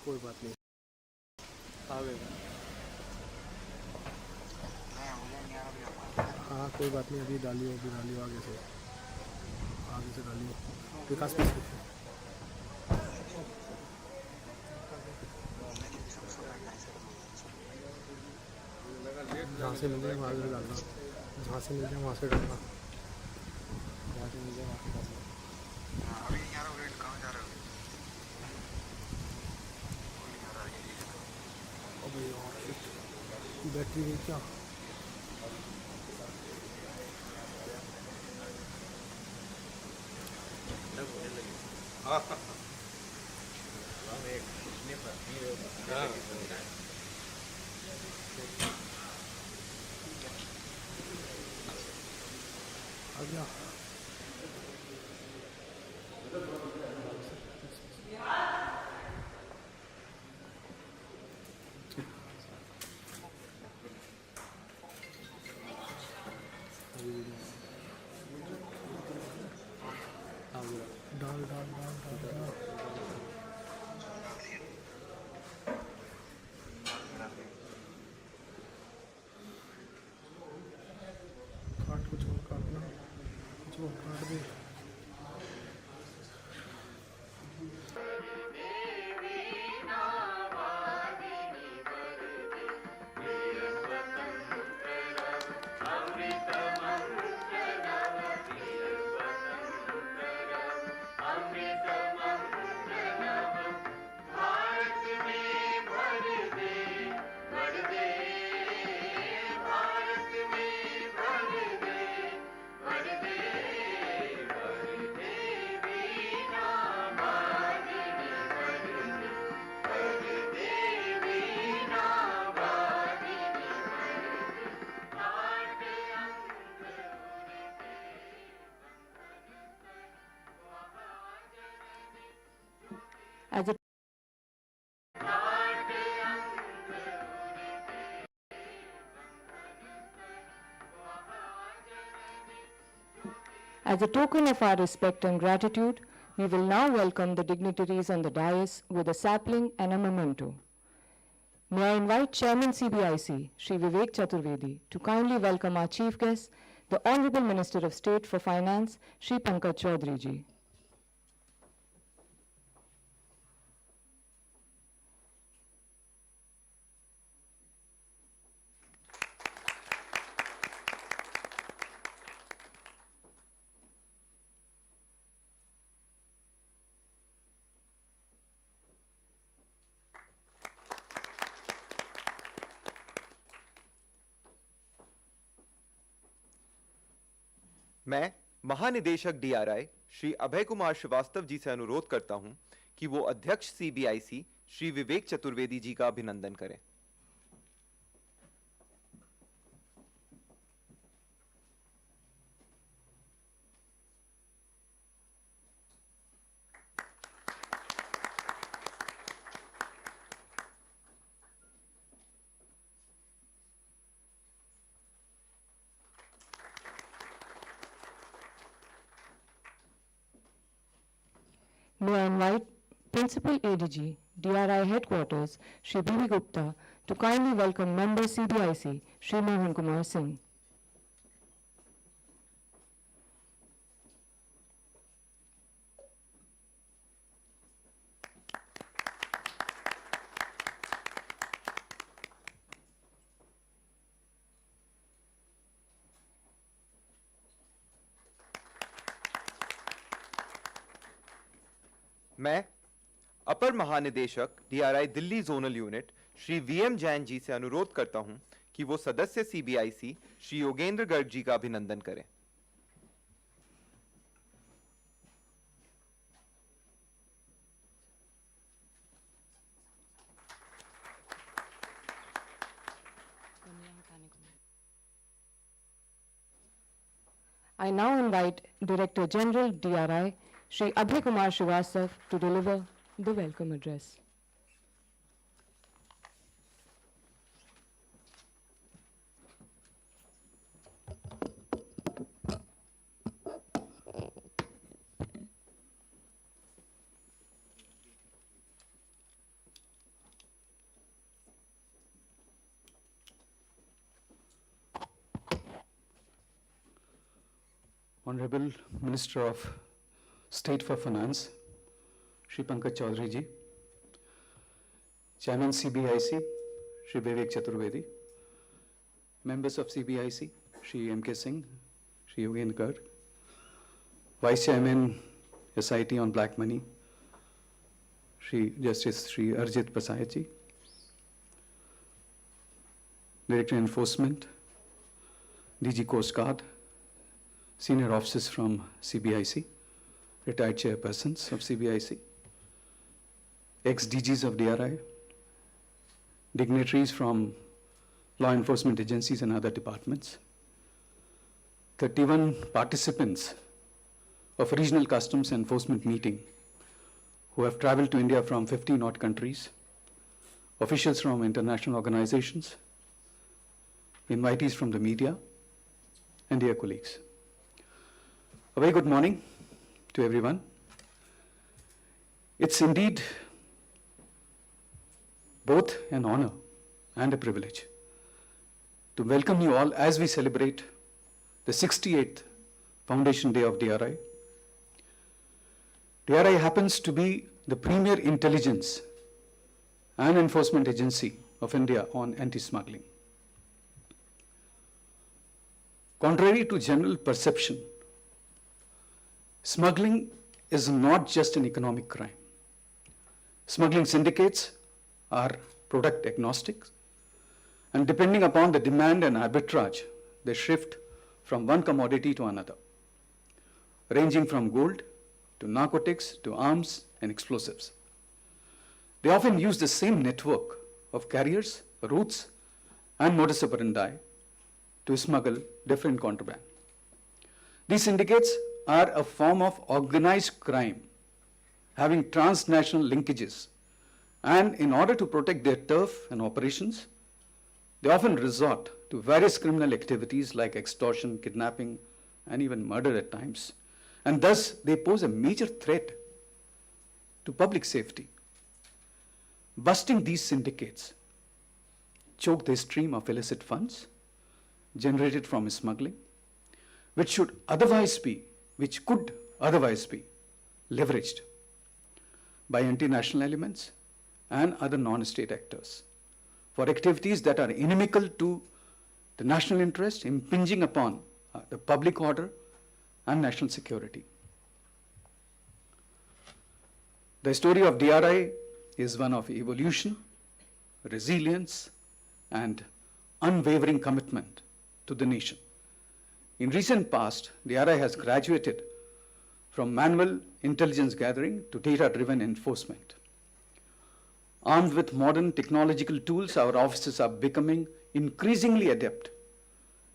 कोई बात नहीं, आ गए। हाँ कोई बात नहीं, अभी डालियो आगे से डालियो। विकास पे जहाँ से मिल जाए वहाँ से डालना, जहाँ से मिल जाए वहाँ से डालना, जहाँ से मिल जाए वहाँ से डालना। अभी यार वेट कहाँ जा रहे हो? अबे यार बैटरी गई क्या? हाँ आ गया। डाल डाल डाल डाल डाल। काट कुछ और काटना, कुछ और काट दे। As a As a token of our respect and gratitude, we will now welcome the dignitaries on the dais with a sapling and a memento. May I invite Chairman CBIC, Shri Vivek Chaturvedi, to kindly welcome our chief guest, the Honorable Minister of State for Finance, Shri Pankaj Chaudhary ji. मैं महानिदेशक DRI Shri Abhay Kumar Srivastava ji से अनुरोध करता हूं कि वो अध्यक्ष CBIC Shri Vivek Chaturvedi ji का अभिनंदन करें। May I invite Principal ADG, DRI Headquarters, Shri B.V. Gupta, to kindly welcome Member CBIC, Shri Mohan Kumar Singh. मैं अपर महानिदेशक DRI Delhi zonal unit Shri VM Jain ji से अनुरोध करता हूं कि वो सदस्य सीबीआईसी श्री योगेंद्र गर्ग जी का अभिनंदन करें। I now invite Director General DRI, Shri Abhay Kumar Srivastav, to deliver the welcome address. Honorable Minister of State for Finance, Shri Pankaj Chaudhary ji, Chairman CBIC, Shri Vivek Chaturvedi, members of CBIC, Shri M.K. Singh, Shri Yogen Garg, Vice Chairman SIT on Black Money, Shri Justice Shri Arjit Pasayat ji, Director Enforcement, DG Coast Guard, senior officers from CBIC, retired chairpersons of CBIC, ex-DGs of DRI, dignitaries from law enforcement agencies and other departments, 31 participants of regional customs enforcement meeting who have traveled to India from 15 odd countries, officials from international organizations, invitees from the media, and dear colleagues. A very good morning to everyone. It's indeed both an honor and a privilege to welcome you all as we celebrate the 68th Foundation Day of DRI. DRI happens to be the premier intelligence and enforcement agency of India on anti-smuggling. Contrary to general perception, smuggling is not just an economic crime. Smuggling syndicates are product agnostic, and depending upon the demand and arbitrage, they shift from one commodity to another, ranging from gold to narcotics to arms and explosives. They often use the same network of carriers, routes, and modus operandi to smuggle different contraband. These syndicates are a form of organized crime having transnational linkages, and in order to protect their turf and operations, they often resort to various criminal activities like extortion, kidnapping, and even murder at times, and thus they pose a major threat to public safety. Busting these syndicates choke the stream of illicit funds generated from smuggling, which could otherwise be leveraged by anti-national elements and other non-state actors for activities that are inimical to the national interest, impinging upon the public order and national security. The story of DRI is one of evolution, resilience, and unwavering commitment to the nation. In recent past, DRI has graduated from manual intelligence gathering to data-driven enforcement. Armed with modern technological tools, our officers are becoming increasingly adept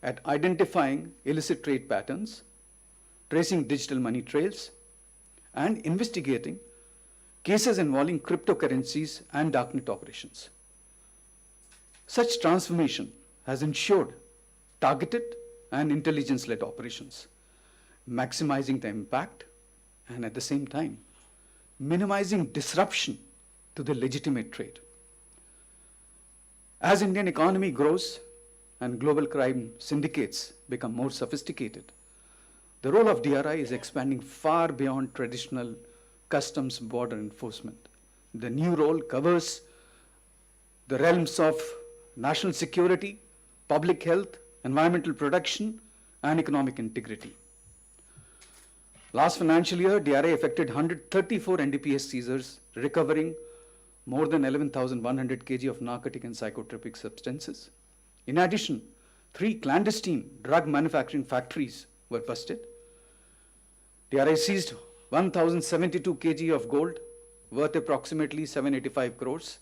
at identifying illicit trade patterns, tracing digital money trails, and investigating cases involving cryptocurrencies and darknet operations. Such transformation has ensured targeted and intelligence-led operations, maximizing the impact and at the same time minimizing disruption to the legitimate trade. As Indian economy grows and global crime syndicates become more sophisticated, the role of DRI is expanding far beyond traditional customs border enforcement. The new role covers the realms of national security, public health, environmental protection, and economic integrity. Last financial year, DRI effected 134 NDPS seizures, recovering more than 11,100 kg of narcotic and psychotropic substances. In addition, 3 clandestine drug manufacturing factories were busted. DRI seized 1,072 kg of gold, worth approximately 785 crores.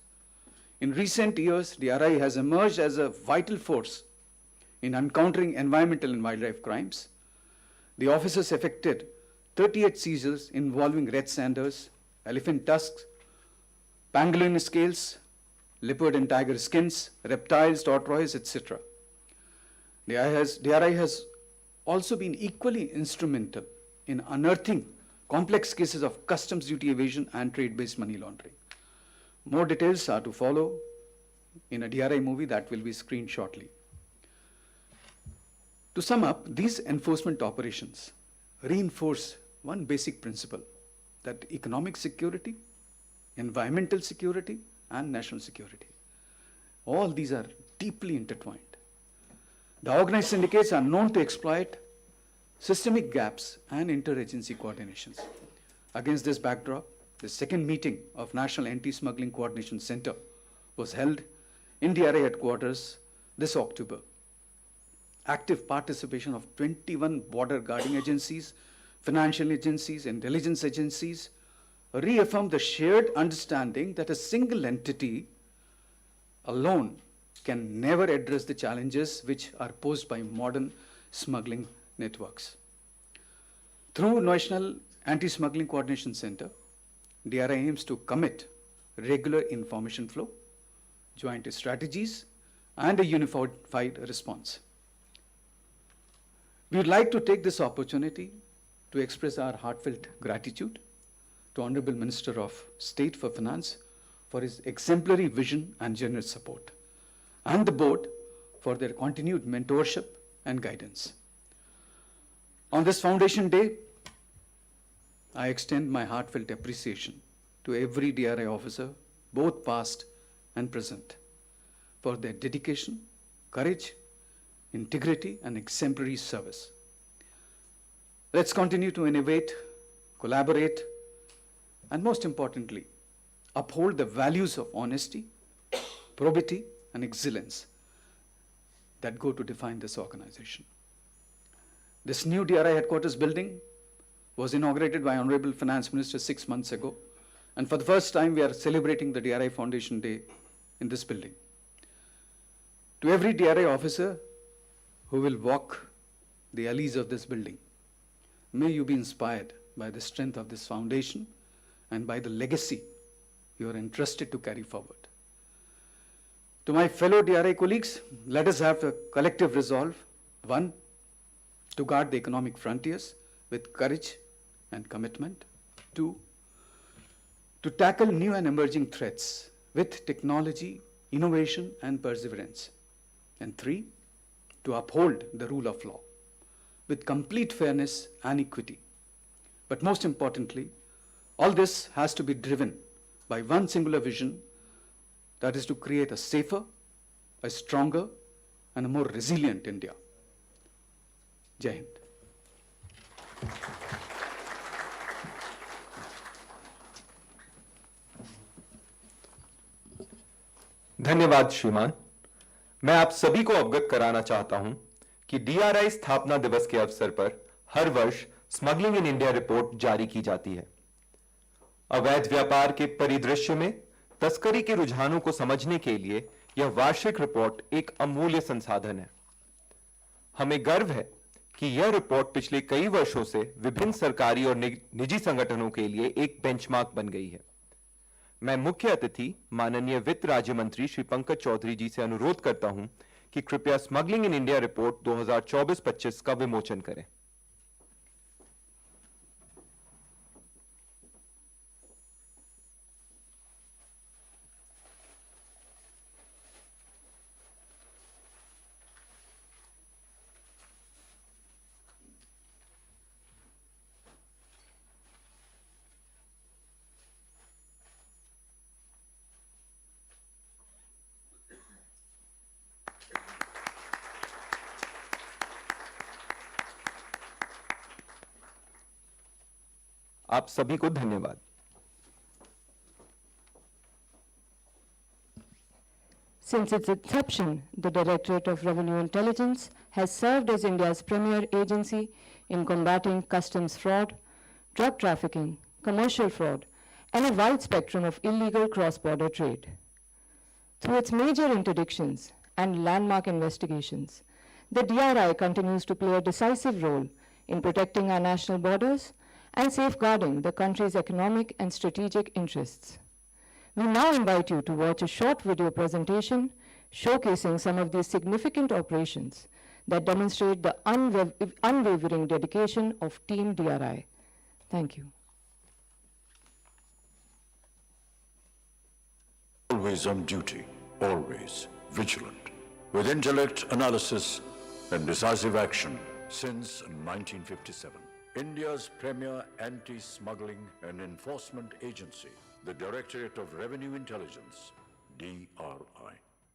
In recent years, DRI has emerged as a vital force in encountering environmental and wildlife crimes. The officers effected 38 seizures involving red sanders, elephant tusks, pangolin scales, leopard and tiger skins, reptiles, tortoise, etc. DRI has also been equally instrumental in unearthing complex cases of customs duty evasion and trade-based money laundering. More details are to follow in a DRI movie that will be screened shortly. To sum up, these enforcement operations reinforce one basic principle, that economic security, environmental security, and national security, all these are deeply intertwined. The organized syndicates are known to exploit systemic gaps and interagency coordinations. Against this backdrop, the second meeting of National Anti-Smuggling Coordination Center was held in DRI headquarters this October. Active participation of 21 border guarding agencies, financial agencies, intelligence agencies reaffirmed the shared understanding that a single entity alone can never address the challenges which are posed by modern smuggling networks. Through National Anti-Smuggling Coordination Center, DRI aims to commit regular information flow, joint strategies, and a unified response. We would like to take this opportunity to express our heartfelt gratitude to Honorable Minister of State for Finance for his exemplary vision and generous support, and the board for their continued mentorship and guidance. On this Foundation Day, I extend my heartfelt appreciation to every DRI officer, both past and present, for their dedication, courage, integrity, and exemplary service. Let's continue to innovate, collaborate, and most importantly, uphold the values of honesty, probity, and excellence that go to define this organization. This new DRI headquarters building was inaugurated by Honorable Finance Minister 6 months ago, and for the first time we are celebrating the DRI Foundation Day in this building. To every DRI officer who will walk the alleys of this building, may you be inspired by the strength of this foundation and by the legacy you are entrusted to carry forward. To my fellow DRI colleagues, let us have a collective resolve: 1, to guard the economic frontiers with courage and commitment; 2, to tackle new and emerging threats with technology, innovation, and perseverance; and 3, to uphold the rule of law with complete fairness and equity. But most importantly, all this has to be driven by one singular vision, that is to create a safer, a stronger, and a more resilient India. Jai Hind. धन्यवाद श्रीमान। मैं आप सभी को अवगत कराना चाहता हूं कि डीआरआई स्थापना दिवस के अवसर पर हर वर्ष स्मगलिंग इन इंडिया रिपोर्ट जारी की जाती है। अवैध व्यापार के परिदृश्य में तस्करी के रुझानों को समझने के लिए यह वार्षिक रिपोर्ट एक अमूल्य संसाधन है। हमें गर्व है कि यह रिपोर्ट पिछले कई वर्षों से विभिन्न सरकारी और निजी संगठनों के लिए एक बेंचमार्क बन गई है। मैं मुख्य अतिथि माननीय वित्त राज्य मंत्री श्री पंकज चौधरी जी से अनुरोध करता हूं कि कृपया स्मगलिंग इन इंडिया रिपोर्ट 2024-25 का विमोचन करें। आप सभी को धन्यवाद। Since its inception, the Directorate of Revenue Intelligence has served as India's premier agency in combating customs fraud, drug trafficking, commercial fraud, and a wide spectrum of illegal cross-border trade. Through its major interdictions and landmark investigations, the DRI continues to play a decisive role in protecting our national borders and safeguarding the country's economic and strategic interests. We now invite you to watch a short video presentation showcasing some of these significant operations that demonstrate the unwavering dedication of Team DRI. Thank you. Always on duty, always vigilant, with intellect, analysis, and decisive action since 1957. India's premier anti-smuggling and enforcement agency, the Directorate of Revenue Intelligence, DRI.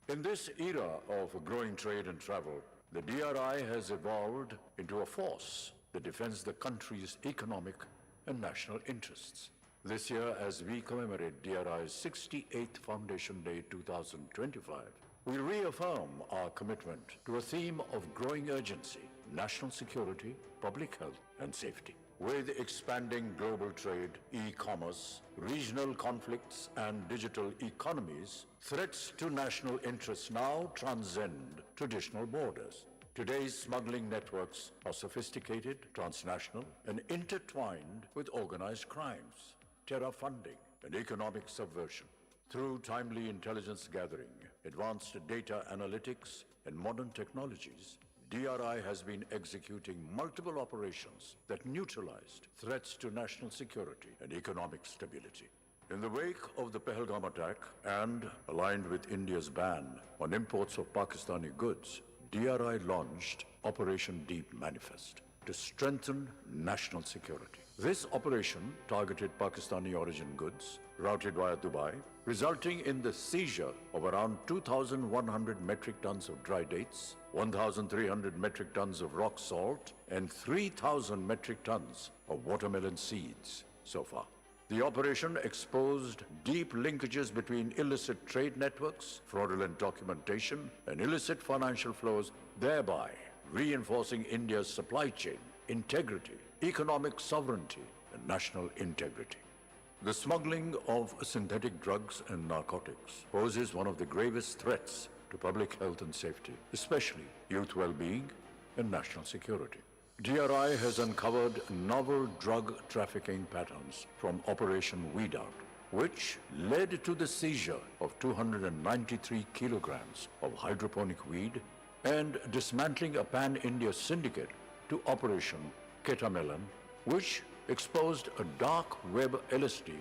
In this era of growing trade and travel, the DRI has evolved into a force that defends the country's economic and national interests. This year, as we commemorate DRI's 68th Foundation Day 2025, we reaffirm our commitment to a theme of growing urgency, national security, public health, and safety. With expanding global trade, e-commerce, regional conflicts, and digital economies, threats to national interests now transcend traditional borders. Today's smuggling networks are sophisticated, transnational, and intertwined with organized crimes, terror funding, and economic subversion. Through timely intelligence gathering, advanced data analytics, and modern technologies, DRI has been executing multiple operations that neutralized threats to national security and economic stability. In the wake of the Pahalgam attack and aligned with India's ban on imports of Pakistani goods, DRI launched Operation Deep Manifest to strengthen national security. This operation targeted Pakistani origin goods routed via Dubai, resulting in the seizure of around 2,100 metric tons of dry dates, 1,300 metric tons of rock salt, and 3,000 metric tons of watermelon seeds so far. The operation exposed deep linkages between illicit trade networks, fraudulent documentation, and illicit financial flows, thereby reinforcing India's supply chain, integrity, economic sovereignty, and national integrity. The smuggling of synthetic drugs and narcotics poses one of the gravest threats to public health and safety, especially youth well-being and national security. DRI has uncovered novel drug trafficking patterns from Operation Weed Out, which led to the seizure of 293 kilograms of hydroponic weed and dismantling a pan-India syndicate to Operation Ketamelon, which exposed a dark web LSD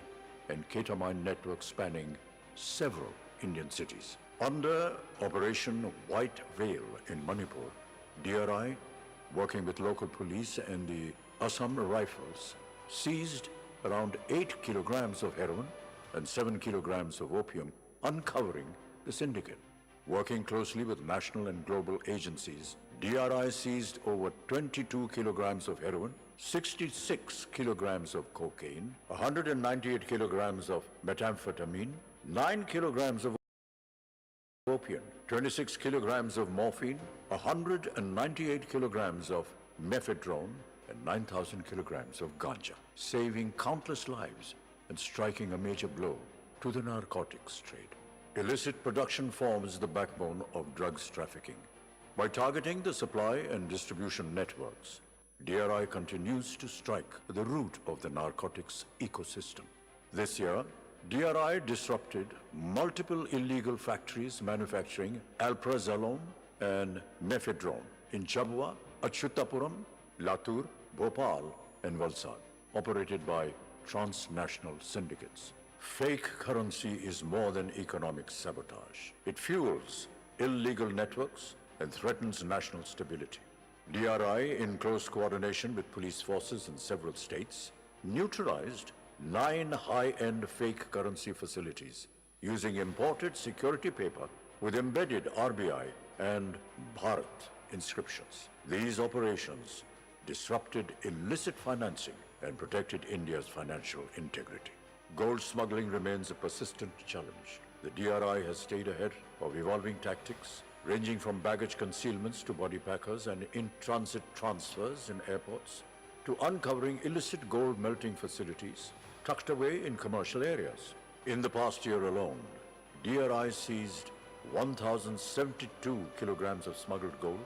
and ketamine network spanning several Indian cities. Under Operation White Veil in Manipur, DRI, working with local police and the Assam Rifles, seized around 8 kilograms of heroin and 7 kilograms of opium, uncovering the syndicate. Working closely with national and global agencies, DRI seized over 22 kilograms of heroin, 66 kilograms of cocaine, 198 kilograms of methamphetamine, 9 kilograms of opium, 26 kilograms of morphine, 198 kilograms of mephedrone, and 9,000 kilograms of ganja, saving countless lives and striking a major blow to the narcotics trade. Illicit production forms the backbone of drugs trafficking. By targeting the supply and distribution networks, DRI continues to strike the root of the narcotics ecosystem. This year, DRI disrupted multiple illegal factories manufacturing alprazolam and mephedrone in Chabua, Achyutapuram, Latur, Bhopal, and Valsad, operated by transnational syndicates. Fake currency is more than economic sabotage. It fuels illegal networks and threatens national stability. DRI, in close coordination with police forces in several states, neutralized 9 high-end fake currency facilities using imported security paper with embedded RBI and Bharat inscriptions. These operations disrupted illicit financing and protected India's financial integrity. Gold smuggling remains a persistent challenge. The DRI has stayed ahead of evolving tactics, ranging from baggage concealments to body packers and in-transit transfers in airports, to uncovering illicit gold melting facilities tucked away in commercial areas. In the past year alone, DRI seized 1,072 kilograms of smuggled gold,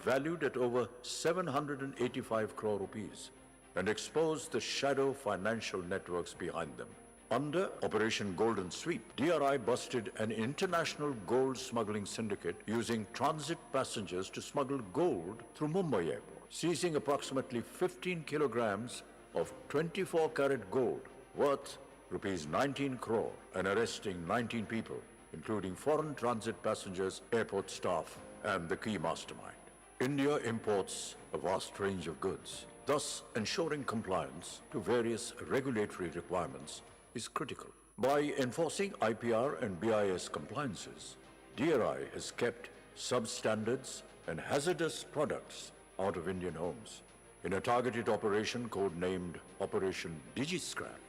valued at over 785 crore rupees, and exposed the shadow financial networks behind them. Under Operation Golden Sweep, DRI busted an international gold smuggling syndicate using transit passengers to smuggle gold through Mumbai airport, seizing approximately 15 kilograms of 24-karat gold worth rupees 19 crore and arresting 19 people, including foreign transit passengers, airport staff, and the key mastermind. India imports a vast range of goods. Thus, ensuring compliance to various regulatory requirements is critical. By enforcing IPR and BIS compliances, DRI has kept substandards and hazardous products out of Indian homes. In a targeted operation codenamed Operation DigiScrap,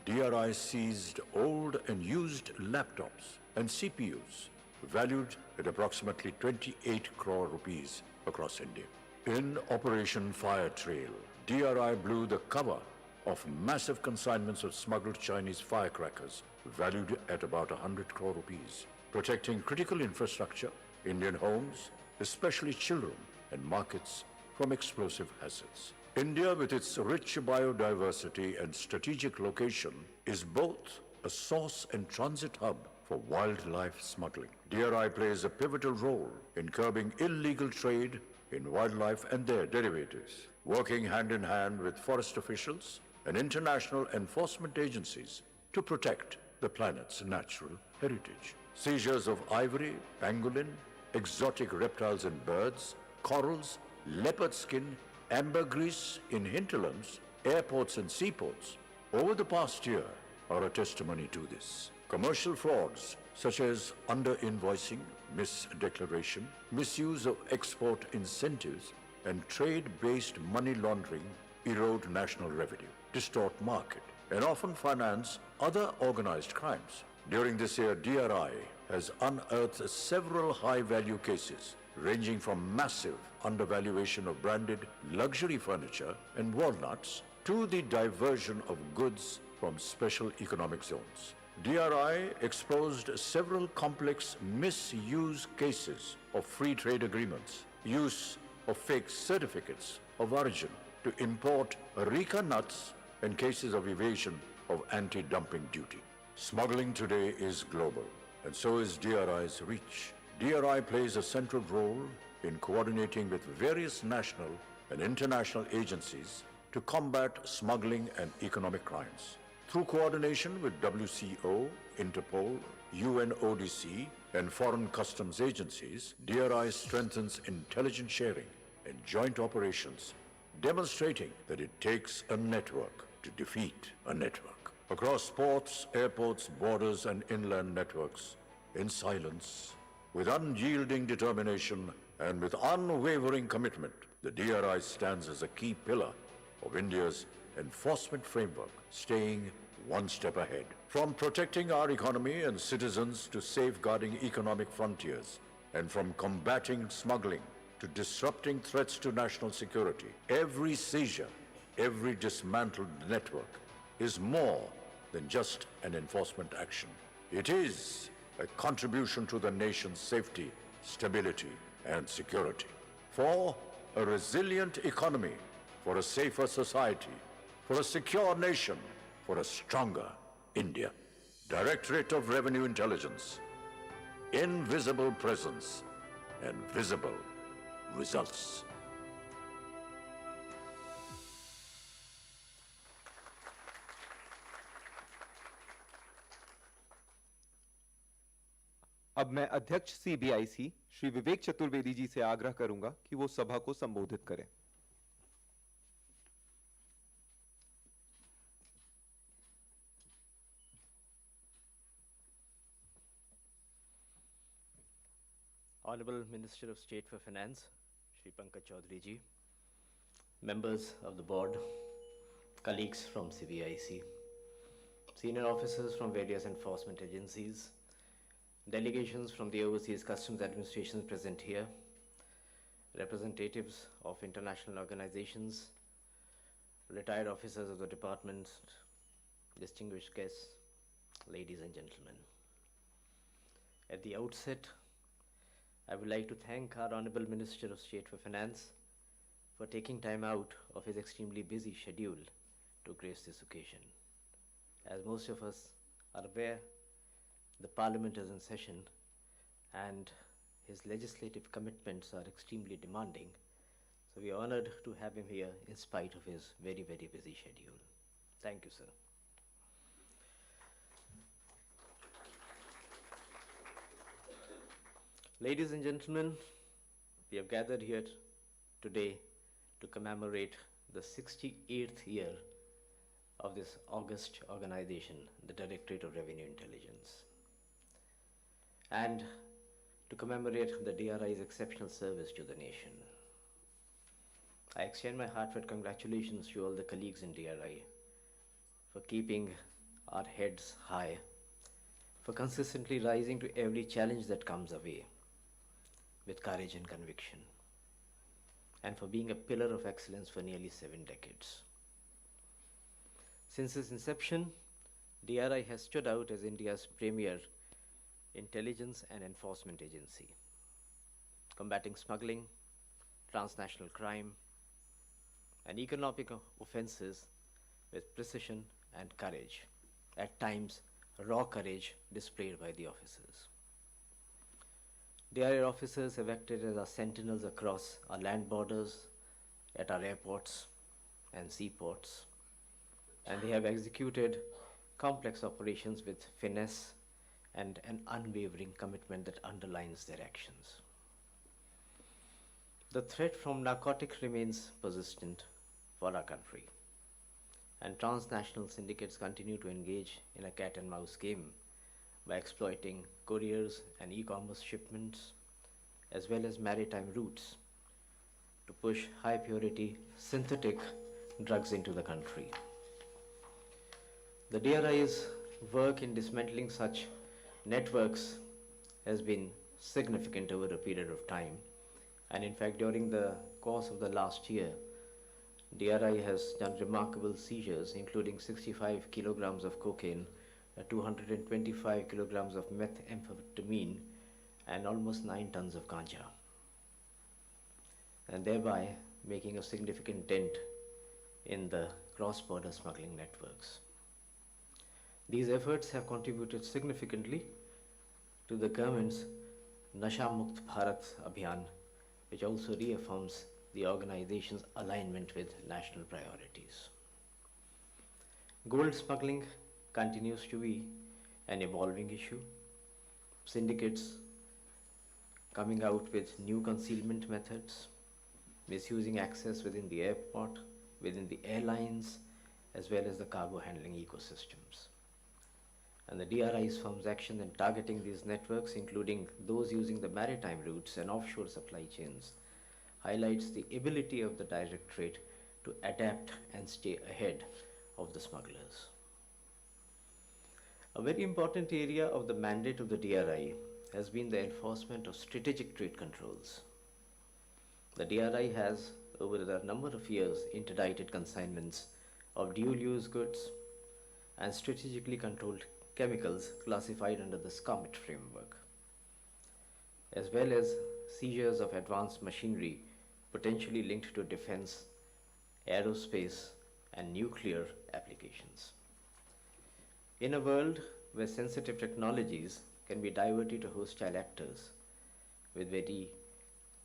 DRI seized old and used laptops and CPUs valued at approximately 28 crore rupees across India. In Operation Fire Trail, DRI blew the cover of massive consignments of smuggled Chinese firecrackers valued at about 100 crore rupees, protecting critical infrastructure, Indian homes, especially children, and markets from explosive hazards. India, with its rich biodiversity and strategic location, is both a source and transit hub for wildlife smuggling. DRI plays a pivotal role in curbing illegal trade in wildlife and their derivatives, working hand in hand with forest officials and international enforcement agencies to protect the planet's natural heritage. Seizures of ivory, pangolin, exotic reptiles and birds, corals, leopard skin, ambergris in hinterlands, airports and seaports over the past year are a testimony to this. Commercial frauds such as under-invoicing, misdeclaration, misuse of export incentives, and trade-based money laundering erode national revenue, distort market, and often finance other organized crimes. During this year, DRI has unearthed several high-value cases ranging from massive undervaluation of branded luxury furniture and walnuts to the diversion of goods from special economic zones. DRI exposed several complex misuse cases of free trade agreements, use of fake certificates of origin to import Areca nuts, and cases of evasion of anti-dumping duty. Smuggling today is global, and so is DRI's reach. DRI plays a central role in coordinating with various national and international agencies to combat smuggling and economic crimes. Through coordination with WCO, Interpol, UNODC, and foreign customs agencies, DRI strengthens intelligence sharing and joint operations, demonstrating that it takes a network to defeat a network. Across ports, airports, borders, and inland networks, in silence, with unyielding determination, and with unwavering commitment, the DRI stands as a key pillar of India's enforcement framework, staying one step ahead. From protecting our economy and citizens to safeguarding economic frontiers, and from combating smuggling to disrupting threats to national security, every seizure, every dismantled network is more than just an enforcement action. It is a contribution to the nation's safety, stability, and security. For a resilient economy, for a safer society, for a secure nation, for a stronger India. Directorate of Revenue Intelligence. Invisible presence and visible results. अब मैं अध्यक्ष CBIC Shri Vivek Chaturvedi ji से आग्रह करूंगा कि वो सभा को संबोधित करें। Honorable Minister of State for Finance, Shri Pankaj Chaudhary ji, members of the board, colleagues from CBIC, senior officers from various enforcement agencies, delegations from the overseas customs administrations present here, representatives of international organizations, retired officers of the department, distinguished guests, ladies and gentlemen. At the outset, I would like to thank our Honorable Minister of State for Finance for taking time out of his extremely busy schedule to grace this occasion. As most of us are aware, the Parliament is in session and his legislative commitments are extremely demanding. So we are honored to have him here in spite of his very, very busy schedule. Thank you, sir. Ladies and gentlemen, we have gathered here today to commemorate the 68th year of this august organization, the Directorate of Revenue Intelligence, and to commemorate the DRI's exceptional service to the nation. I extend my heartfelt congratulations to all the colleagues in DRI for keeping our heads high, for consistently rising to every challenge that comes our way with courage and conviction, and for being a pillar of excellence for nearly 7 decades. Since its inception, DRI has stood out as India's premier intelligence and enforcement agency, combating smuggling, transnational crime, and economic offenses with precision and courage, at times raw courage displayed by the officers. DRI officers have acted as our sentinels across our land borders, at our airports and seaports, and they have executed complex operations with finesse and an unwavering commitment that underlines their actions. The threat from narcotics remains persistent for our country, and transnational syndicates continue to engage in a cat and mouse game by exploiting couriers and e-commerce shipments, as well as maritime routes, to push high purity synthetic drugs into the country. The DRI's work in dismantling such networks has been significant over a period of time, and in fact during the course of the last year, DRI has done remarkable seizures, including 65 kilograms of cocaine, 225 kilograms of methamphetamine, and almost 9 tons of ganja, and thereby making a significant dent in the cross-border smuggling networks. These efforts have contributed significantly to the government's Nasha Mukt Bharat Abhiyan, which also reaffirms the organization's alignment with national priorities. Gold smuggling continues to be an evolving issue. Syndicates coming out with new concealment methods, misusing access within the airport, within the airlines, as well as the cargo handling ecosystems. And the DRI's firm's action in targeting these networks, including those using the maritime routes and offshore supply chains, highlights the ability of the Directorate to adapt and stay ahead of the smugglers. A very important area of the mandate of the DRI has been the enforcement of strategic trade controls. The DRI has, over a number of years, interdicted consignments of dual-use goods and strategically controlled chemicals classified under the SCOMIT framework, as well as seizures of advanced machinery potentially linked to defense, aerospace, and nuclear applications. In a world where sensitive technologies can be diverted to hostile actors with very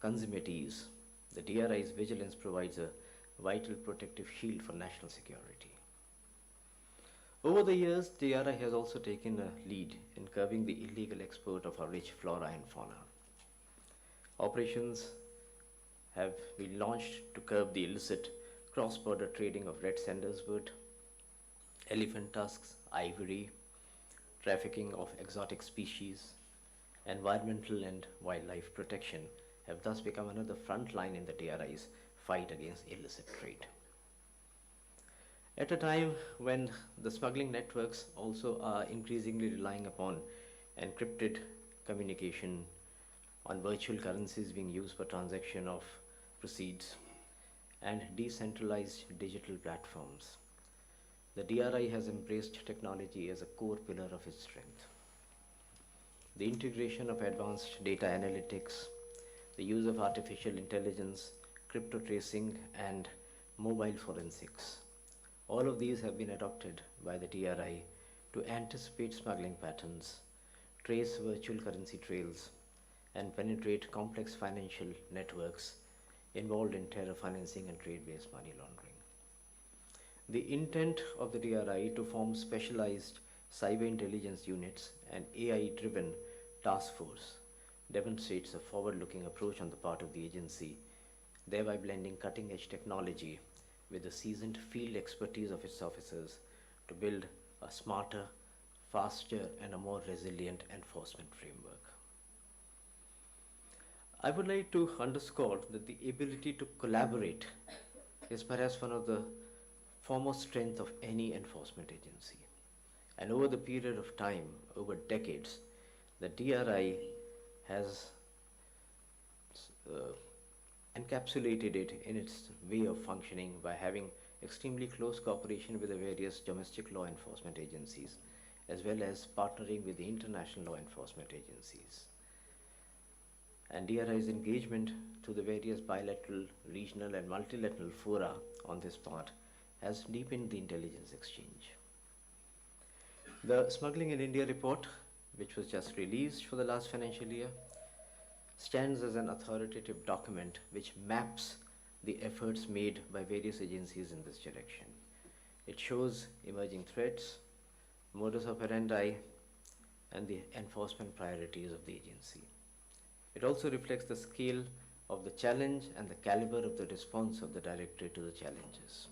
consummate ease, the DRI's vigilance provides a vital protective shield for national security. Over the years, DRI has also taken a lead in curbing the illegal export of our rich flora and fauna. Operations have been launched to curb the illicit cross-border trading of red sanders wood, elephant tusks, ivory, trafficking of exotic species. Environmental and wildlife protection have thus become another front line in the DRI's fight against illicit trade. At a time when the smuggling networks also are increasingly relying upon encrypted communication, on virtual currencies being used for transaction of proceeds, and decentralized digital platforms, the DRI has embraced technology as a core pillar of its strength. The integration of advanced data analytics, the use of artificial intelligence, crypto tracing, and mobile forensics, all of these have been adopted by the DRI to anticipate smuggling patterns, trace virtual currency trails, and penetrate complex financial networks involved in terror financing and trade-based money laundering. The intent of the DRI to form specialized cyber intelligence units and AI-driven task force demonstrates a forward-looking approach on the part of the agency thereby blending cutting-edge technology with the seasoned field expertise of its officers to build a smarter, faster, and a more resilient enforcement framework. I would like to underscore that the ability to collaborate is perhaps one of the foremost strengths of any enforcement agency. And over the period of time, over decades, the DRI has encapsulated it in its way of functioning by having extremely close cooperation with the various domestic law enforcement agencies, as well as partnering with the international law enforcement agencies. And DRI's engagement to the various bilateral, regional, and multilateral fora on this part has deepened the intelligence exchange. The Smuggling in India report, which was just released for the last financial year, stands as an authoritative document which maps the efforts made by various agencies in this direction. It shows emerging threats, modus operandi, and the enforcement priorities of the agency. It also reflects the scale of the challenge and the caliber of the response of the Directorate to the challenges.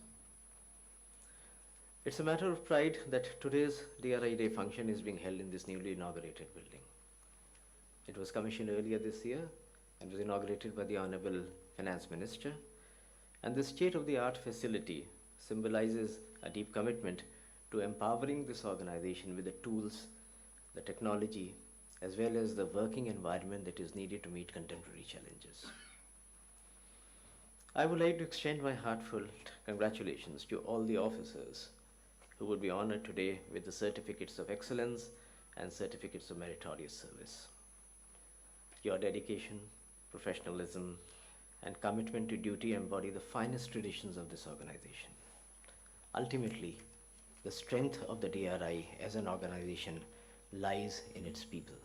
It's a matter of pride that today's DRI Day function is being held in this newly inaugurated building. It was commissioned earlier this year and was inaugurated by the Honorable Finance Minister. And this state-of-the-art facility symbolizes a deep commitment to empowering this organization with the tools, the technology, as well as the working environment that is needed to meet contemporary challenges. I would like to extend my heartfelt congratulations to all the officers who would be honored today with the certificates of excellence and certificates of meritorious service. Your dedication, professionalism, and commitment to duty embody the finest traditions of this organization. Ultimately, the strength of the DRI as an organization lies in its people.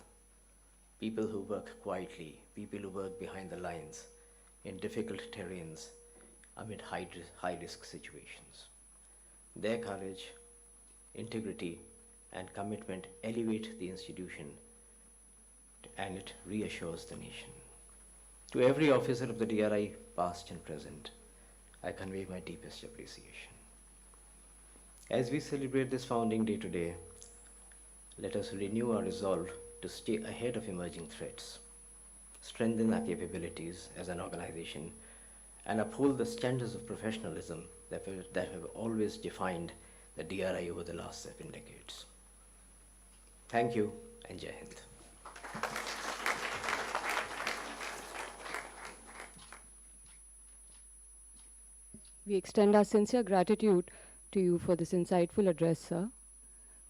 People who work quietly, people who work behind the lines, in difficult terrains, amid high-risk situations. Their courage, integrity, and commitment elevate the institution, and it reassures the nation. To every officer of the DRI, past and present, I convey my deepest appreciation. As we celebrate this founding day today, let us renew our resolve to stay ahead of emerging threats, strengthen our capabilities as an organization, and uphold the standards of professionalism that have always defined the DRI over the last 7 decades. Thank you, and Jai Hind. We extend our sincere gratitude to you for this insightful address, sir.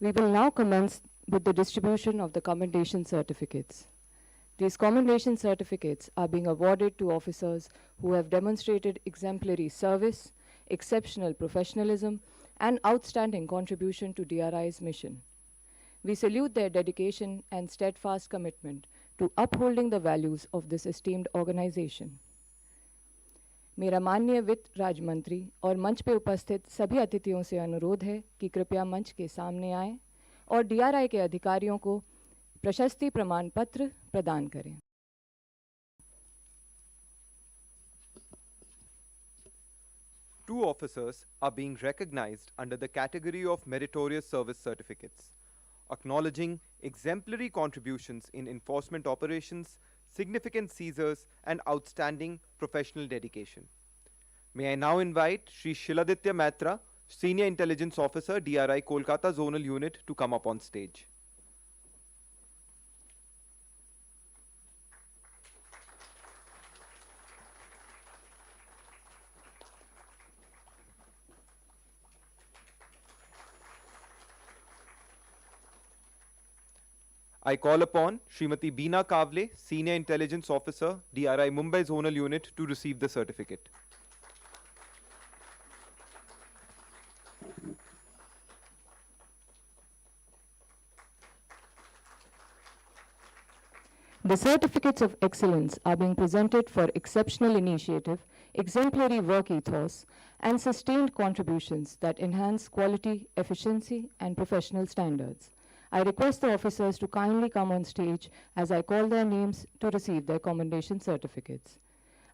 We will now commence with the distribution of the commendation certificates. These commendation certificates are being awarded to officers who have demonstrated exemplary service, exceptional professionalism, and outstanding contribution to DRI's mission. We salute their dedication and steadfast commitment to upholding the values of this esteemed organization. मेरा माननीय वित्त राज्य मंत्री और मंच पे उपस्थित सभी अतिथियों से अनुरोध है कि कृपया मंच के सामने आएं और DRI के अधिकारियों को प्रशस्ति प्रमाण पत्र प्रदान करें। Two officers are being recognized under the category of Meritorious Service Certificates, acknowledging exemplary contributions in enforcement operations, significant seizures, and outstanding professional dedication. May I now invite Shri Shiladitya Matra, Senior Intelligence Officer, DRI Kolkata Zonal Unit, to come up on stage. I call upon Srimati Beena Kavle, Senior Intelligence Officer, DRI Mumbai Zonal Unit, to receive the certificate. The certificates of excellence are being presented for exceptional initiative, exemplary work ethos, and sustained contributions that enhance quality, efficiency, and professional standards. I request the officers to kindly come on stage as I call their names to receive their commendation certificates.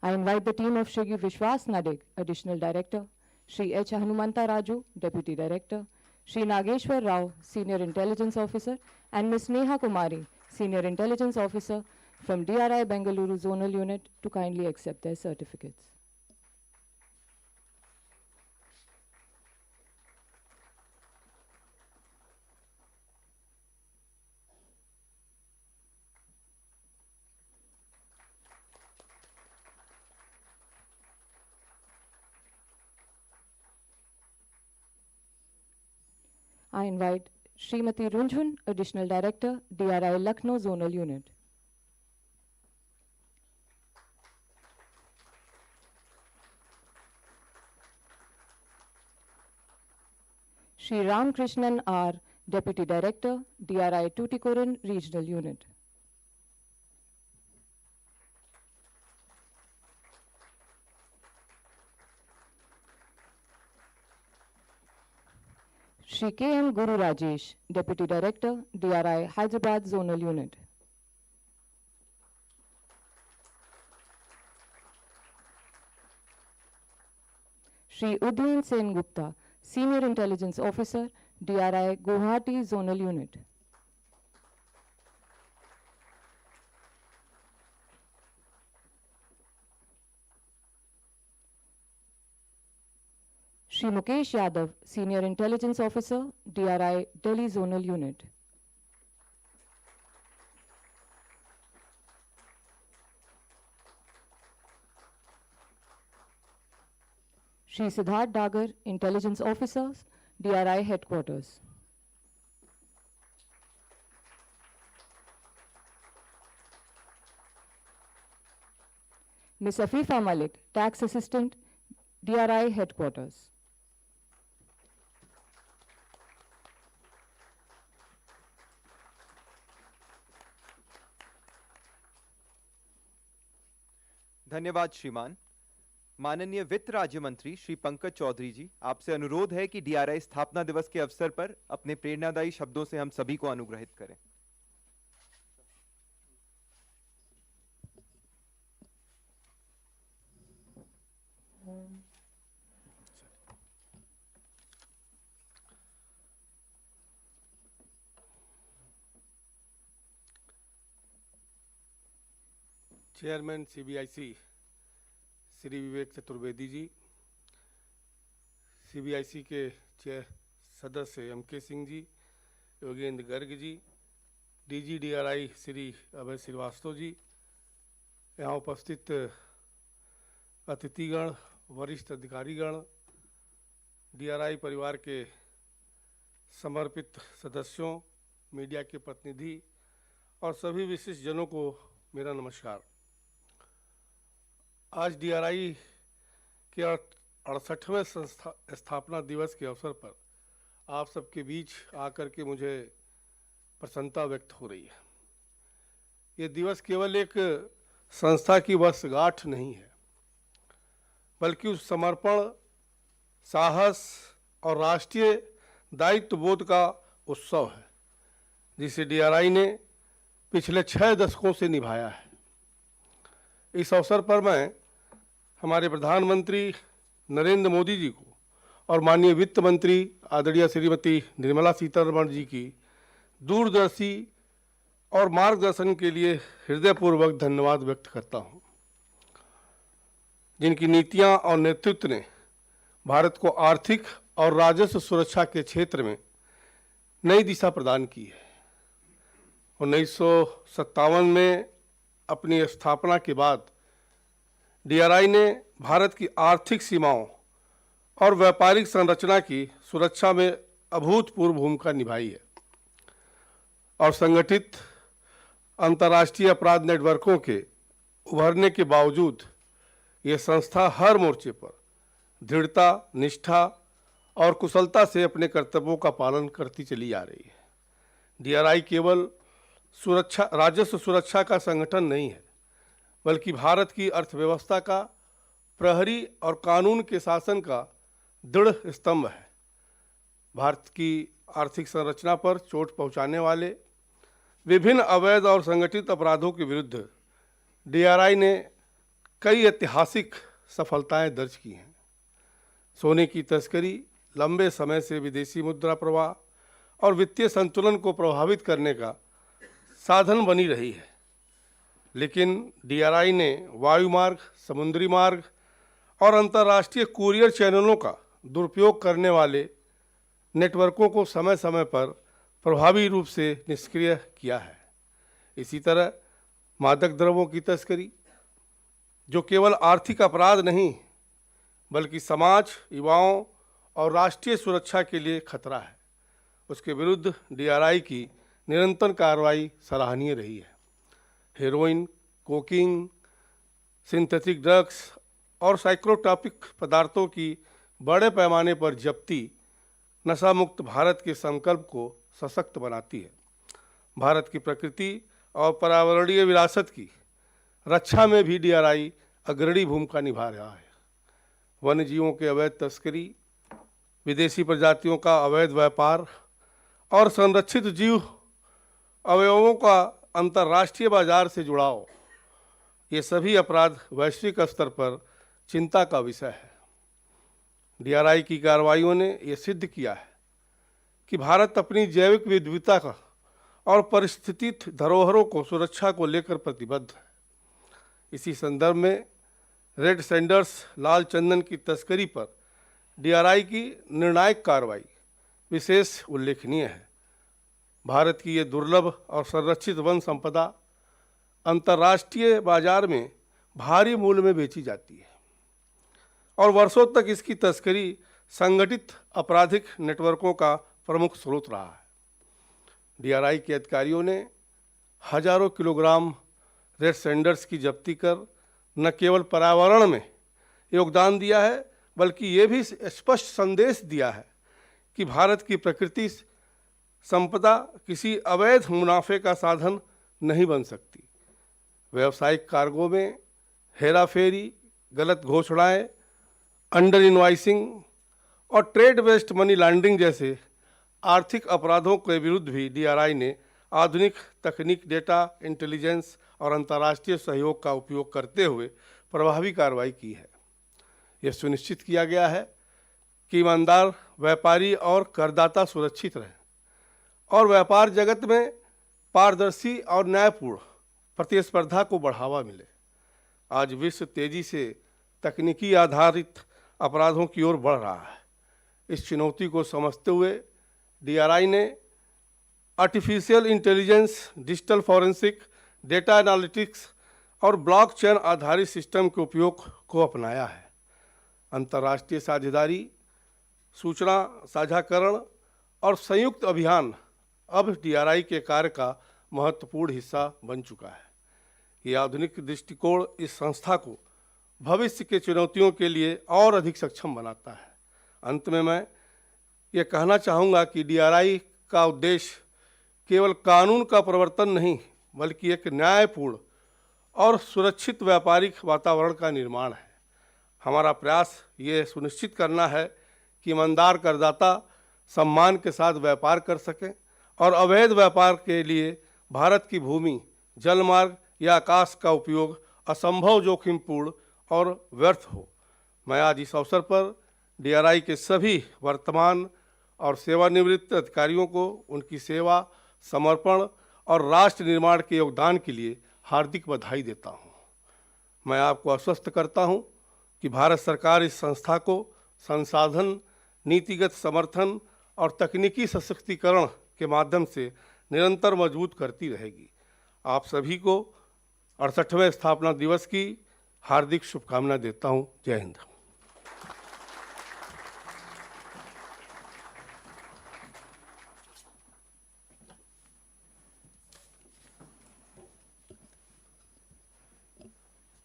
I invite the team of Shri Vishwas Nadik, Additional Director, Shri H. Hanumanta Raju, Deputy Director, Shri Nageshwar Rao, Senior Intelligence Officer, and Ms. Neha Kumari, Senior Intelligence Officer from DRI Bengaluru Zonal Unit, to kindly accept their certificates. I invite Srimati Runjhun, Additional Director, DRI Lucknow Zonal Unit. Shri Ramkrishnan R, Deputy Director, DRI Tuticorin Regional Unit. Shri K.M. Guru Rajesh, Deputy Director, DRI Hyderabad Zonal Unit. Shri Udin Sen Gupta, Senior Intelligence Officer, DRI Guwahati Zonal Unit. Shri Mukesh Yadav, Senior Intelligence Officer, DRI Delhi Zonal Unit. Shri Siddharth Dagar, Intelligence Officers, DRI Headquarters. Ms. Afifa Malik, Tax Assistant, DRI Headquarters. धन्यवाद श्रीमान। माननीय वित्त राज्य मंत्री श्री पंकज चौधरी जी, आपसे अनुरोध है कि डीआरआई स्थापना दिवस के अवसर पर अपने प्रेरणादायी शब्दों से हम सभी को अनुग्रहित करें। Chairman CBIC Shri Vivek Chaturvedi ji, CBIC के चेयर सदस्य एमके सिंह जी, योगेंद्र गर्ग जी, डीजी डीआरआई श्री अभय श्रीवास्तव जी, यहाँ उपस्थित अतिथिगण, वरिष्ठ अधिकारीगण, डीआरआई परिवार के समर्पित सदस्यों, मीडिया के प्रतिनिधि और सभी विशिष्ट जनों को मेरा नमस्कार। आज डीआरआई के 68वें स्थापना दिवस के अवसर पर आप सबके बीच आकर के मुझे प्रसन्नता व्यक्त हो रही है। ये दिवस केवल एक संस्था की वर्षगांठ नहीं है, बल्कि उस समर्पण, साहस और राष्ट्रीय दायित्व बोध का उत्सव है जिसे डीआरआई ने पिछले 6 दशकों से निभाया है। इस अवसर पर मैं हमारे प्रधानमंत्री नरेंद्र मोदी जी को और माननीय वित्त मंत्री आदरणीय श्रीमती निर्मला सीतारमण जी की दूरदर्शी और मार्गदर्शन के लिए हृदयपूर्वक धन्यवाद व्यक्त करता हूं, जिनकी नीतियां और नेतृत्व ने भारत को आर्थिक और राजस्व सुरक्षा के क्षेत्र में नई दिशा प्रदान की है। 1957 में अपनी स्थापना के बाद डीआरआई ने भारत की आर्थिक सीमाओं और व्यापारिक संरचना की सुरक्षा में अभूतपूर्व भूमिका निभाई है और संगठित अंतर्राष्ट्रीय अपराध नेटवर्कों के उभरने के बावजूद ये संस्था हर मोर्चे पर दृढ़ता, निष्ठा और कुशलता से अपने कर्तव्यों का पालन करती चली आ रही है। डीआरआई केवल राजस्व सुरक्षा का संगठन नहीं है, बल्कि भारत की अर्थव्यवस्था का प्रहरी और कानून के शासन का दृढ़ स्तंभ है। भारत की आर्थिक संरचना पर चोट पहुंचाने वाले विभिन्न अवैध और संगठित अपराधों के विरुद्ध डीआरआई ने कई ऐतिहासिक सफलताएं दर्ज की हैं। सोने की तस्करी लंबे समय से विदेशी मुद्रा प्रवाह और वित्तीय संतुलन को प्रभावित करने का साधन बनी रही है, लेकिन डीआरआई ने वायुमार्ग, समुद्री मार्ग और अंतर्राष्ट्रीय कुरियर चैनलों का दुरुपयोग करने वाले नेटवर्कों को समय समय पर प्रभावी रूप से निष्क्रिय किया है। इसी तरह मादक द्रव्यों की तस्करी, जो केवल आर्थिक अपराध नहीं बल्कि समाज, युवाओं और राष्ट्रीय सुरक्षा के लिए खतरा है, उसके विरुद्ध डीआरआई की निरंतर कार्रवाई सराहनीय रही है। हेरोइन, कोकीन, सिंथेटिक ड्रग्स और साइकोट्रॉपिक पदार्थों की बड़े पैमाने पर जब्ती नशा मुक्त भारत के संकल्प को सशक्त बनाती है। भारत की प्रकृति और पर्यावरणीय विरासत की रक्षा में भी डीआरआई अग्रणी भूमिका निभा रहा है। वन्य जीवों के अवैध तस्करी, विदेशी प्रजातियों का अवैध व्यापार और संरक्षित जीव अवयवों का अंतर्राष्ट्रीय बाजार से जुड़ाव, ये सभी अपराध वैश्विक स्तर पर चिंता का विषय है। डीआरआई की कार्रवाइयों ने यह सिद्ध किया है कि भारत अपनी जैविक विविधता का और पारिस्थितिक धरोहरों को सुरक्षा को लेकर प्रतिबद्ध है। इसी संदर्भ में रेड सैंडर्स लाल चंदन की तस्करी पर डीआरआई की निर्णायक कार्रवाई विशेष उल्लेखनीय है। भारत की ये दुर्लभ और संरक्षित वन संपदा अंतर्राष्ट्रीय बाजार में भारी मूल्य में बेची जाती है और वर्षों तक इसकी तस्करी संगठित आपराधिक नेटवर्कों का प्रमुख स्रोत रहा है। डीआरआई के अधिकारियों ने हजारों किलोग्राम रेड सैंडर्स की जब्ती कर न केवल पर्यावरण में योगदान दिया है, बल्कि ये भी स्पष्ट संदेश दिया है कि भारत की प्रकृति संपदा किसी अवैध मुनाफे का साधन नहीं बन सकती। व्यावसायिक कार्गो में हेराफेरी, गलत घोषणाएं, अंडर इनवाइसिंग और ट्रेड वेस्ट मनी लॉन्ड्रिंग जैसे आर्थिक अपराधों के विरुद्ध भी डीआरआई ने आधुनिक तकनीक, डेटा इंटेलिजेंस और अंतर्राष्ट्रीय सहयोग का उपयोग करते हुए प्रभावी कार्रवाई की है। यह सुनिश्चित किया गया है कि ईमानदार व्यापारी और करदाता सुरक्षित रहें और व्यापार जगत में पारदर्शी और न्यायपूर्ण प्रतिस्पर्धा को बढ़ावा मिले। आज विश्व तेजी से तकनीकी आधारित अपराधों की ओर बढ़ रहा है। इस चुनौती को समझते हुए डीआरआई ने artificial intelligence, digital forensic, data analytics और ब्लॉकचेन आधारित सिस्टम के उपयोग को अपनाया है। अंतर्राष्ट्रीय साझेदारी, सूचना साझाकरण और संयुक्त अभियान अब डीआरआई के कार्य का महत्वपूर्ण हिस्सा बन चुका है। ये आधुनिक दृष्टिकोण इस संस्था को भविष्य के चुनौतियों के लिए और अधिक सक्षम बनाता है। अंत में मैं ये कहना चाहूँगा कि डीआरआई का उद्देश्य केवल कानून का प्रवर्तन नहीं, बल्कि एक न्यायपूर्ण और सुरक्षित व्यापारिक वातावरण का निर्माण है। हमारा प्रयास ये सुनिश्चित करना है कि ईमानदार करदाता सम्मान के साथ व्यापार कर सकें और अवैध व्यापार के लिए भारत की भूमि, जलमार्ग या आकाश का उपयोग असंभव, जोखिमपूर्ण और व्यर्थ हो। मैं आज इस अवसर पर डीआरआई के सभी वर्तमान और सेवानिवृत्त अधिकारियों को उनकी सेवा, समर्पण और राष्ट्र निर्माण के योगदान के लिए हार्दिक बधाई देता हूं। मैं आपको आश्वस्त करता हूं कि भारत सरकार इस संस्था को संसाधन, नीतिगत समर्थन और तकनीकी सशक्तिकरण के माध्यम से निरंतर मजबूत करती रहेगी। आप सभी को 68वें स्थापना दिवस की हार्दिक शुभकामना देता हूं। जय हिंद।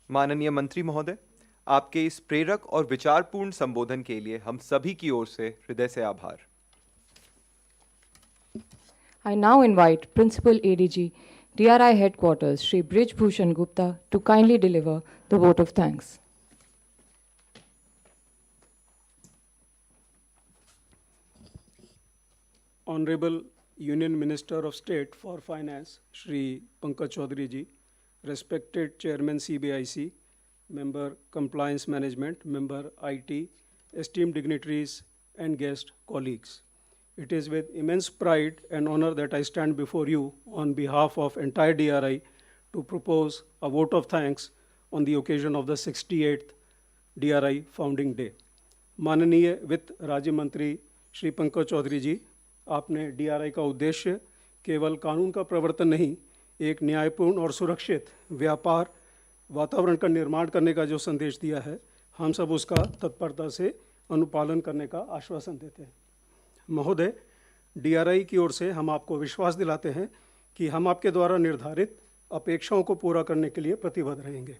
माननीय मंत्री महोदय, आपके इस प्रेरक और विचारपूर्ण संबोधन के लिए हम सभी की ओर से हृदय से आभार। I now invite Principal ADG, DRI Headquarters, Shri Brij Bhushan Gupta, to kindly deliver the vote of thanks. Honorable Union Minister of State for Finance, Shri Pankaj Chaudhary ji, respected Chairman CBIC, Member Compliance Management, Member IT, esteemed dignitaries, and guest colleagues. It is with immense pride and honor that I stand before you on behalf of entire DRI to propose a vote of thanks on the occasion of the 68th DRI Founding Day. माननीय वित्त राज्य मंत्री श्री पंकज चौधरी जी, आपने DRI का उद्देश्य केवल कानून का प्रवर्तन नहीं, एक न्यायपूर्ण और सुरक्षित व्यापार वातावरण का निर्माण करने का जो संदेश दिया है, हम सब उसका तत्परता से अनुपालन करने का आश्वासन देते हैं। महोदय, DRI की ओर से हम आपको विश्वास दिलाते हैं कि हम आपके द्वारा निर्धारित अपेक्षाओं को पूरा करने के लिए प्रतिबद्ध रहेंगे।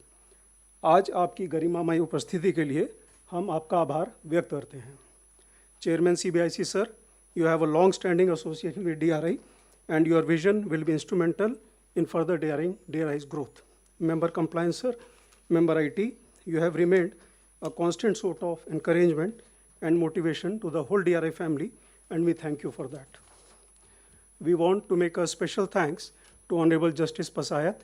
आज आपकी गरिमामय उपस्थिति के लिए हम आपका आभार व्यक्त करते हैं। Chairman CBIC sir, you have a long-standing association with DRI and your vision will be instrumental in further DRI's growth. Member Compliance sir, Member IT, you have remained a constant source of encouragement and motivation to the whole DRI family, and we thank you for that. We want to make a special thanks to Honorable Justice Pasayat,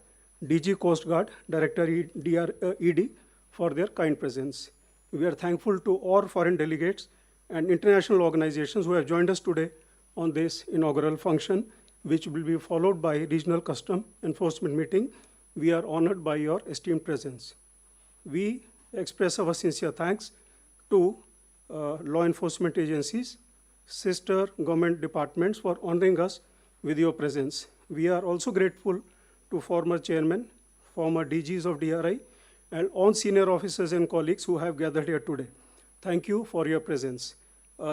DG Coast Guard, Director ED, for their kind presence. We are thankful to all foreign delegates and international organizations who have joined us today on this inaugural function, which will be followed by regional custom enforcement meeting. We are honored by your esteemed presence. We express our sincere thanks to law enforcement agencies, sister government departments for honoring us with your presence. We are also grateful to former chairmen, former DGs of DRI, and all senior officers and colleagues who have gathered here today. Thank you for your presence.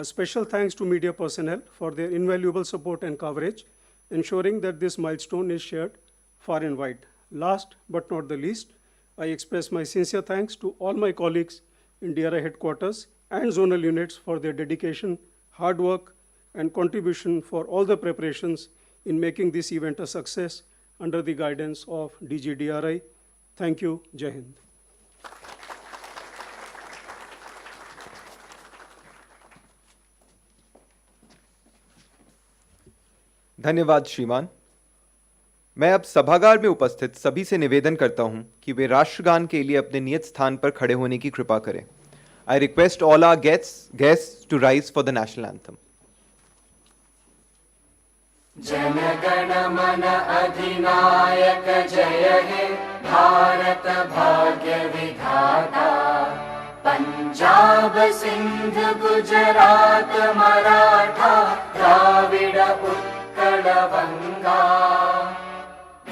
Special thanks to media personnel for their invaluable support and coverage, ensuring that this milestone is shared far and wide. Last but not the least, I express my sincere thanks to all my colleagues in DRI headquarters and zonal units for their dedication, hard work, and contribution for all the preparations in making this event a success under the guidance of DG DRI. Thank you. Jai Hind. धन्यवाद श्रीमान। मैं अब सभागार में उपस्थित सभी से निवेदन करता हूं कि वे राष्ट्रगान के लिए अपने नियत स्थान पर खड़े होने की कृपा करें। I request all our guests to rise for the national anthem. Jana Gana मन अधिनायक जय हे भारत भाग्य विधाता, पंजाब सिंध गुजरात मराठा द्राविड़ उत्कल बंगा,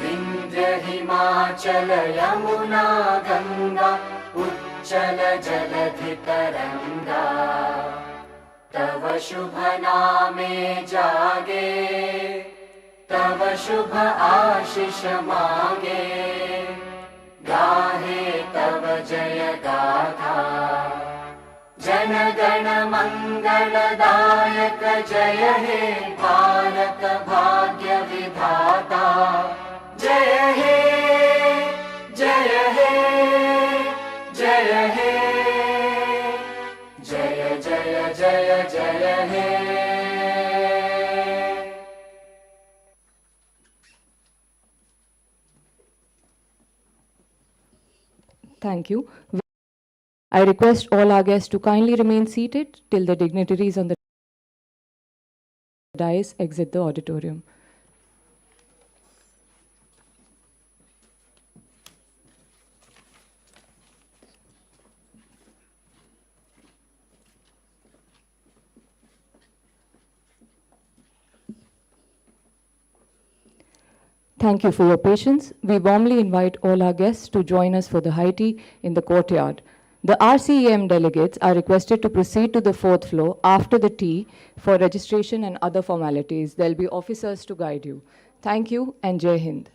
विंध्य हिमाचल यमुना गंगा उच्चल जलधि तरंगा, तव शुभ नामे जागे, तव शुभ आशीष मांगे, गाहे तव जय गाथा। जन गण मंगलदायक जय हे भारत भाग्य विधाता, जय हे जय हे जय हे जय जय जय जय हे। Thank you. I request all our guests to kindly remain seated till the dignitaries on the dais exit the auditorium. Thank you for your patience. We warmly invite all our guests to join us for the high tea in the courtyard. The RCEM delegates are requested to proceed to the 4th floor after the tea for registration and other formalities. There'll be officers to guide you. Thank you and Jai Hind.